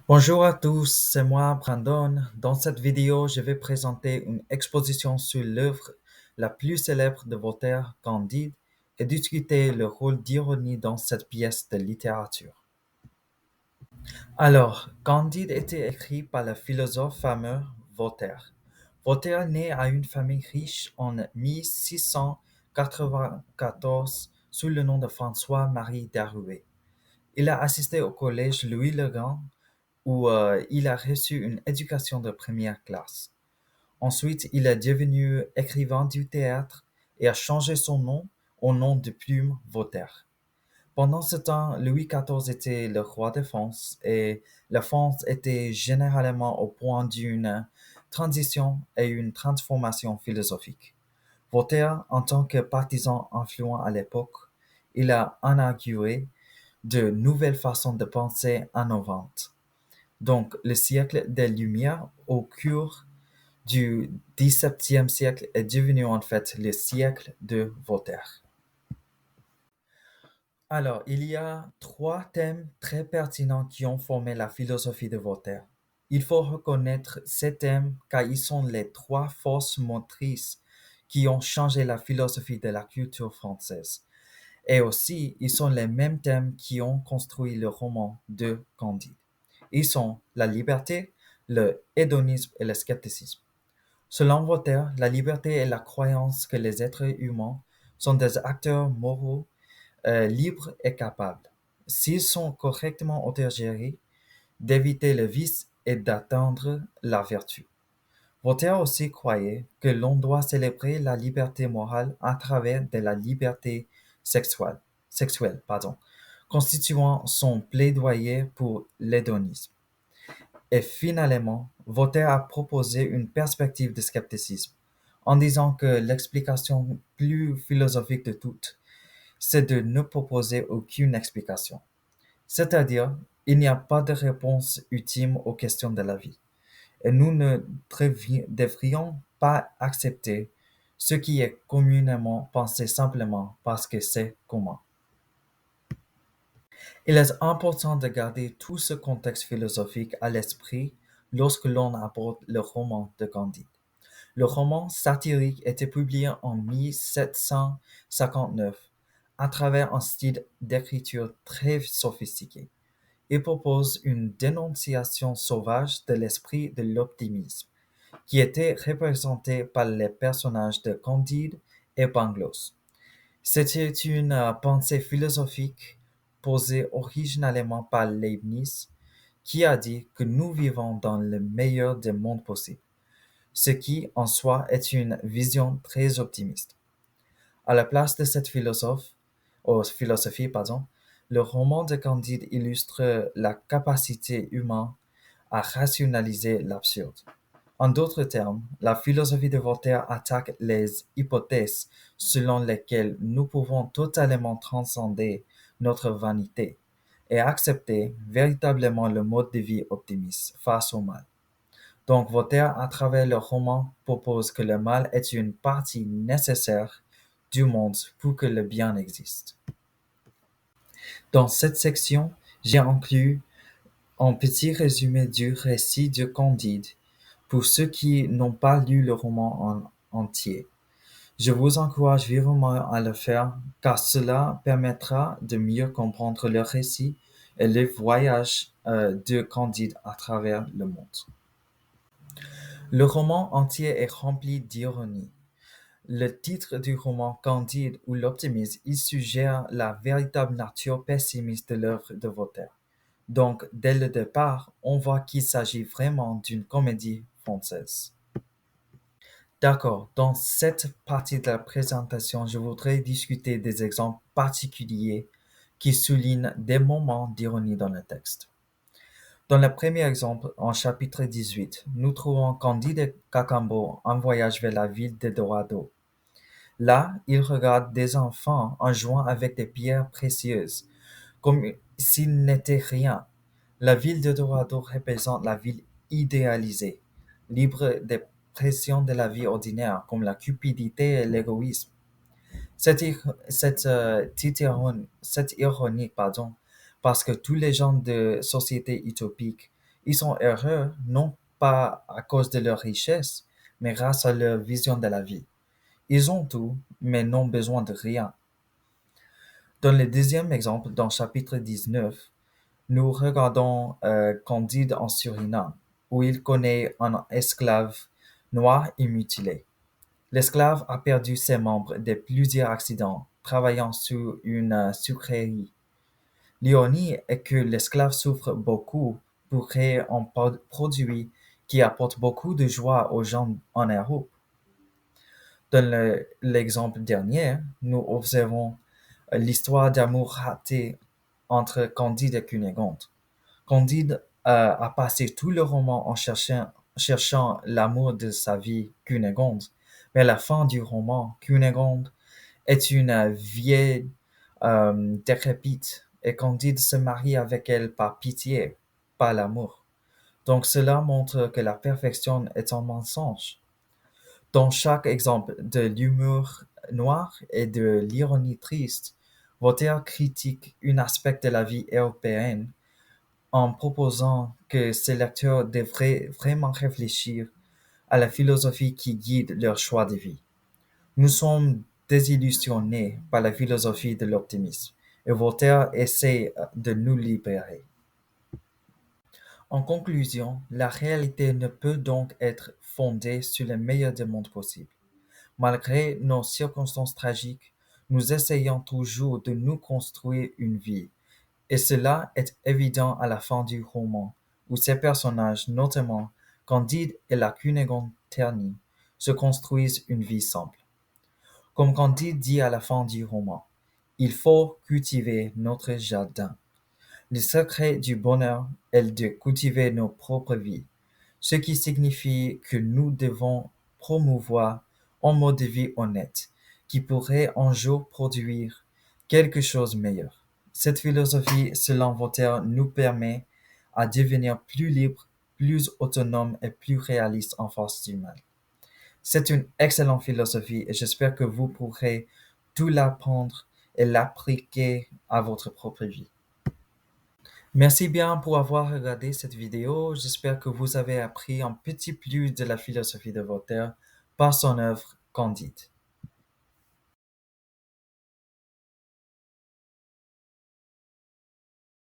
Bonjour à tous, c'est moi Brandon. Dans cette vidéo, je vais présenter une exposition sur l'œuvre la plus célèbre de Voltaire, Candide, et discuter le rôle d'ironie dans cette pièce de littérature. Alors, Candide était écrit par le philosophe fameux Voltaire. Voltaire naît à une famille riche en 1694 sous le nom de François-Marie Derouet. Il a assisté au collège Louis-le-Grand où il a reçu une éducation de première classe. Ensuite, il est devenu écrivain du théâtre et a changé son nom au nom de plume Voltaire. Pendant ce temps, Louis XIV était le roi de France et la France était généralement au point d'une transition et une transformation philosophique. Voltaire, en tant que partisan influent à l'époque, il a inauguré de nouvelles façons de penser innovantes. Donc, le siècle des Lumières, au cours du XVIIe siècle, est devenu en fait le siècle de Voltaire. Alors, il y a trois thèmes très pertinents qui ont formé la philosophie de Voltaire. Il faut reconnaître ces thèmes car ils sont les trois forces motrices qui ont changé la philosophie de la culture française. Et aussi, ils sont les mêmes thèmes qui ont construit le roman de Candide. Ils sont la liberté, le hédonisme et le scepticisme. Selon Voltaire, la liberté est la croyance que les êtres humains sont des acteurs moraux, libres et capables, s'ils sont correctement autogérés, d'éviter le vice et d'atteindre la vertu. Voltaire aussi croyait que l'on doit célébrer la liberté morale à travers de la liberté sexuelle, constituant son plaidoyer pour l'hédonisme. Et finalement, Voltaire a proposé une perspective de scepticisme, en disant que l'explication plus philosophique de toutes, c'est de ne proposer aucune explication. C'est-à-dire, il n'y a pas de réponse ultime aux questions de la vie. Et nous ne devrions pas accepter ce qui est communément pensé simplement parce que c'est commun. Il est important de garder tout ce contexte philosophique à l'esprit lorsque l'on aborde le roman de Candide. Le roman satirique était publié en 1759 à travers un style d'écriture très sophistiqué. Il propose une dénonciation sauvage de l'esprit de l'optimisme, qui était représenté par les personnages de Candide et Pangloss. C'était une pensée philosophique posée originalement par Leibniz, qui a dit que nous vivons dans le meilleur des mondes possibles, ce qui en soi est une vision très optimiste. À la place de cette philosophie, le roman de Candide illustre la capacité humaine à rationaliser l'absurde. En d'autres termes, la philosophie de Voltaire attaque les hypothèses selon lesquelles nous pouvons totalement transcender notre vanité et accepter véritablement le mode de vie optimiste face au mal. Donc Voltaire, à travers le roman, propose que le mal est une partie nécessaire du monde pour que le bien existe. Dans cette section, j'ai inclus un petit résumé du récit de Candide pour ceux qui n'ont pas lu le roman en entier. Je vous encourage vivement à le faire car cela permettra de mieux comprendre le récit et le voyage de Candide à travers le monde. Le roman entier est rempli d'ironie. Le titre du roman Candide ou l'optimisme, il suggère la véritable nature pessimiste de l'œuvre de Voltaire. Donc, dès le départ, on voit qu'il s'agit vraiment d'une comédie française. D'accord, dans cette partie de la présentation, je voudrais discuter des exemples particuliers qui soulignent des moments d'ironie dans le texte. Dans le premier exemple, en chapitre 18, nous trouvons Candide et Cacambo en voyage vers la ville de Dorado. Là, ils regardent des enfants en jouant avec des pierres précieuses, comme s'ils n'étaient rien. La ville de Dorado représente la ville idéalisée, libre des pressions de la vie ordinaire, comme la cupidité et l'égoïsme. Cette ironie, parce que tous les gens de société utopique, Ils sont heureux non pas à cause de leur richesse, mais grâce à leur vision de la vie. Ils ont tout, mais n'ont besoin de rien. Dans le deuxième exemple, dans chapitre 19, nous regardons Candide en Suriname, où il connaît un esclave noir et mutilé. L'esclave a perdu ses membres de plusieurs accidents, travaillant sur une sucrerie. L'ironie est que l'esclave souffre beaucoup pour créer un produit qui apporte beaucoup de joie aux gens en Europe. Dans l'exemple dernier, nous observons l'histoire d'amour raté entre Candide et Cunégonde. Candide a passé tout le roman en cherchant l'amour de sa vie, Cunégonde, mais à la fin du roman, Cunégonde est une vieille décrépite et Candide se marie avec elle par pitié, pas l'amour. Donc cela montre que la perfection est un mensonge. Dans chaque exemple de l'humour noir et de l'ironie triste, Voltaire critique un aspect de la vie européenne en proposant que ses lecteurs devraient vraiment réfléchir à la philosophie qui guide leur choix de vie. Nous sommes désillusionnés par la philosophie de l'optimisme, et Voltaire essaie de nous libérer. En conclusion, la réalité ne peut donc être fondée sur le meilleur des mondes possibles. Malgré nos circonstances tragiques, nous essayons toujours de nous construire une vie, et cela est évident à la fin du roman, où ces personnages, notamment Candide et la Cunégonde ternie, se construisent une vie simple. Comme Candide dit à la fin du roman, il faut cultiver notre jardin. Le secret du bonheur est de cultiver nos propres vies, ce qui signifie que nous devons promouvoir un mode de vie honnête qui pourrait un jour produire quelque chose de meilleur. Cette philosophie, selon Voltaire, nous permet à devenir plus libres, plus autonomes et plus réalistes en face du mal. C'est une excellente philosophie et j'espère que vous pourrez tout l'apprendre et l'appliquer à votre propre vie. Merci bien pour avoir regardé cette vidéo. J'espère que vous avez appris un petit plus de la philosophie de Voltaire par son œuvre Candide.